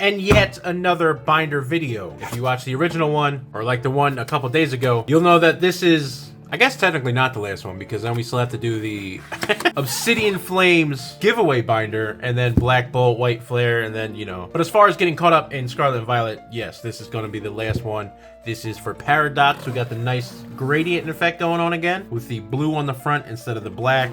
and yet another binder video. If you watch the original one, or like the one a couple days ago, you'll know that this is, I guess technically not the last one, because then we still have to do the Obsidian Flames giveaway binder, and then Black Bolt, White Flare, and then, you know. But as far as getting caught up in Scarlet and Violet, yes, this is going to be the last one. This is for Paradox. We got the nice gradient effect going on again, with the blue on the front instead of the black.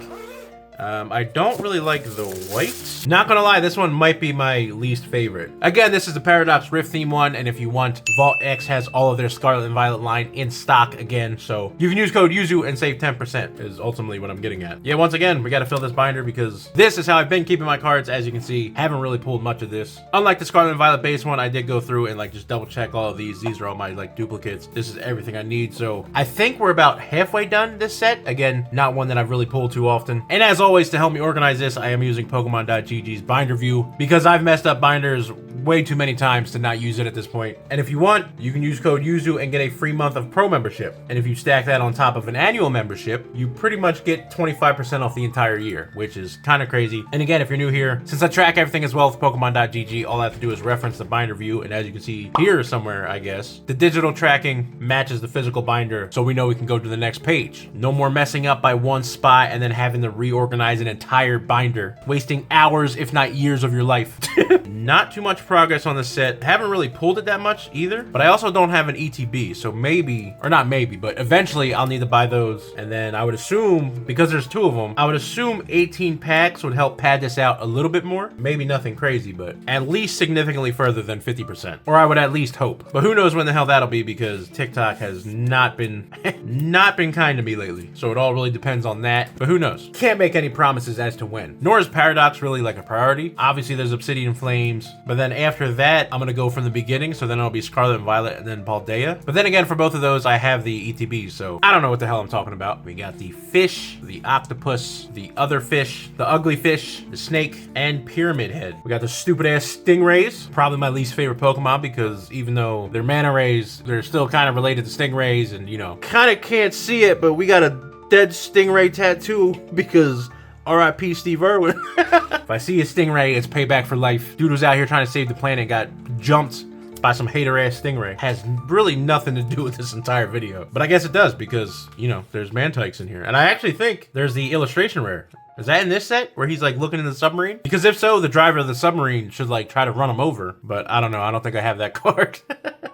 I don't really like the white. Not gonna lie, this one might be my least favorite. Again, this is the Paradox Rift theme one, and if you want, Vault X has all of their Scarlet and Violet line in stock again, so you can use code YUZU and save 10% is ultimately what I'm getting at. Yeah, once again, we gotta fill this binder because this is how I've been keeping my cards. As you can see, haven't really pulled much of this. Unlike the Scarlet and Violet base one, I did go through and like just double check all of these. These are all my like duplicates. This is everything I need, so I think we're about halfway done this set. Again, not one that I've really pulled too often. And as always, to help me organize this, I am using Pokemon.gg's binder view because I've messed up binders way too many times to not use it at this point. And if you want, you can use code YUZU and get a free month of pro membership. And if you stack that on top of an annual membership, you pretty much get 25% off the entire year, which is kind of crazy. And again, if you're new here, since I track everything as well with Pokemon.gg, all I have to do is reference the binder view. And as you can see here somewhere, I guess, the digital tracking matches the physical binder, so we know we can go to the next page. No more messing up by one spot and then having to reorganize an entire binder, wasting hours, if not years of your life. Not too much progress on the set. Haven't really pulled it that much either, but I also don't have an ETB, so maybe, or not maybe, but eventually I'll need to buy those. And then I would assume, because there's two of them, I would assume 18 packs would help pad this out a little bit more. Maybe nothing crazy, but at least significantly further than 50%. Or I would at least hope. But who knows when the hell that'll be, because TikTok has not been kind to me lately. So it all really depends on that, but who knows? Can't make any promises as to when. Nor is Paradox really like a priority. Obviously there's Obsidian Flames, but then after that, I'm gonna go from the beginning, so then it'll be Scarlet and Violet and then Paldea. But then again, for both of those, I have the ETBs, so I don't know what the hell I'm talking about. We got the fish, the octopus, the other fish, the ugly fish, the snake, and Pyramid Head. We got the stupid ass stingrays, probably my least favorite Pokemon because even though they're mana rays, they're still kind of related to stingrays, and you know, kind of can't see it, but we got a dead stingray tattoo because R.I.P. Steve Irwin. If I see a stingray, it's payback for life. Dude was out here trying to save the planet and got jumped by some hater-ass stingray. Has really nothing to do with this entire video. But I guess it does because, you know, there's Mantikes in here. And I actually think there's the illustration rare. Is that in this set where he's like looking in the submarine? Because if so, the driver of the submarine should like try to run him over. But I don't know. I don't think I have that card.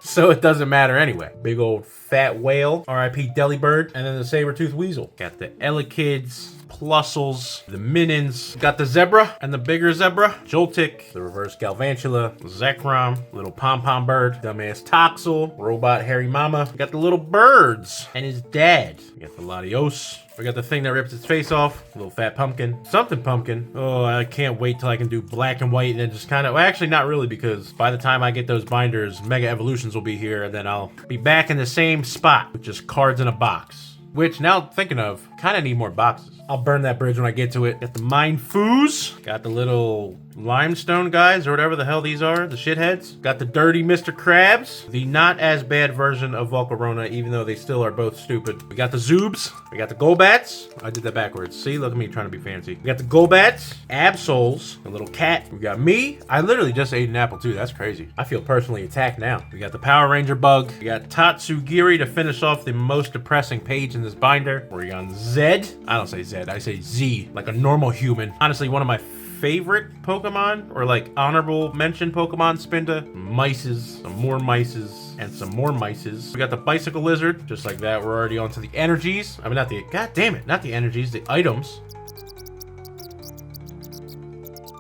So it doesn't matter anyway. Big old fat whale. R.I.P. Delibird. And then the saber-toothed weasel. Got the Elekid's, Plusles, the Minins, got the Zebra and the bigger Zebra, Joltik, the reverse Galvantula, Zekrom, little pom-pom bird, dumbass Toxel, robot Hairy Mama. We got the little birds and his dad. We got the Latios. We got the thing that rips its face off, little fat pumpkin, something pumpkin. Oh, I can't wait till I can do black and white and then just kind of, well, actually not really, because by the time I get those binders, Mega Evolutions will be here and then I'll be back in the same spot with just cards in a box. Which, now thinking of, kind of need more boxes. I'll burn that bridge when I get to it. Got the Mind Foos. Got the little limestone guys, or whatever the hell these are, the shitheads. Got the dirty Mr. Krabs. The not as bad version of Volcarona, even though they still are both stupid. We got the Zoobs. We got the Golbats. I did that backwards. See, look at me trying to be fancy. We got the Golbats, Absols, a little cat. We got me. I literally just ate an apple too. That's crazy. I feel personally attacked now. We got the Power Ranger bug. We got Tatsugiri to finish off the most depressing page in this binder. We're on Zed. I don't say Zed, I say Z, like a normal human. Honestly, one of my favorite Pokemon, or like honorable mention Pokemon, Spinda. Mices, some more Mices, and some more Mices. We got the Bicycle Lizard, just like that. We're already on to the energies. I mean, not the, god damn it, not the energies, the items.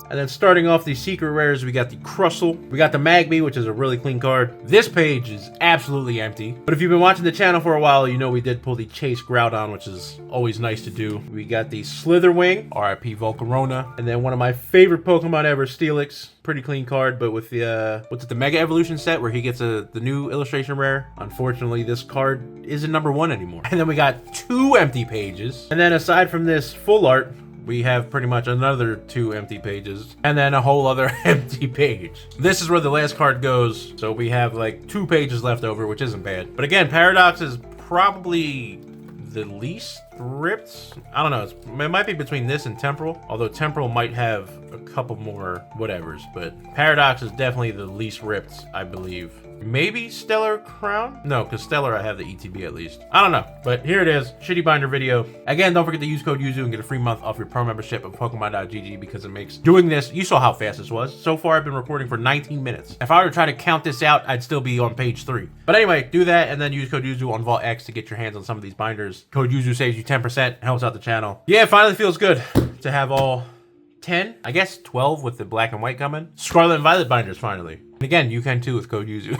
And then starting off the secret rares, we got the Crustle. We got the Magby, which is a really clean card. This page is absolutely empty. But if you've been watching the channel for a while, you know we did pull the Chase Groudon, which is always nice to do. We got the Slitherwing, R.I.P. Volcarona. And then one of my favorite Pokemon ever, Steelix. Pretty clean card, but with the, what's it, the Mega Evolution set where he gets the new illustration rare. Unfortunately, this card isn't #1 anymore. And then we got 2 empty pages. And then aside from this full art, we have pretty much another 2 empty pages and then a whole other empty page. This is where the last card goes. So we have like 2 pages left over, which isn't bad. But again, Paradox is probably the least ripped. I don't know. It might be between this and Temporal, although Temporal might have a couple more whatevers, but Paradox is definitely the least ripped, I believe. Maybe Stellar Crown? No, because Stellar I have the ETB at least. I don't know, but here it is. Shitty binder video. Again, don't forget to use code YUZU and get a free month off your pro membership of Pokemon.gg because it makes doing this, you saw how fast this was. So far, I've been recording for 19 minutes. If I were to try to count this out, I'd still be on page 3. But anyway, do that and then use code YUZU on Vault X to get your hands on some of these binders. Code YUZU saves you 10%, helps out the channel. Yeah, it finally feels good to have all 10, I guess 12 with the black and white coming. Scarlet and Violet binders finally. And again, you can too with code YUZU.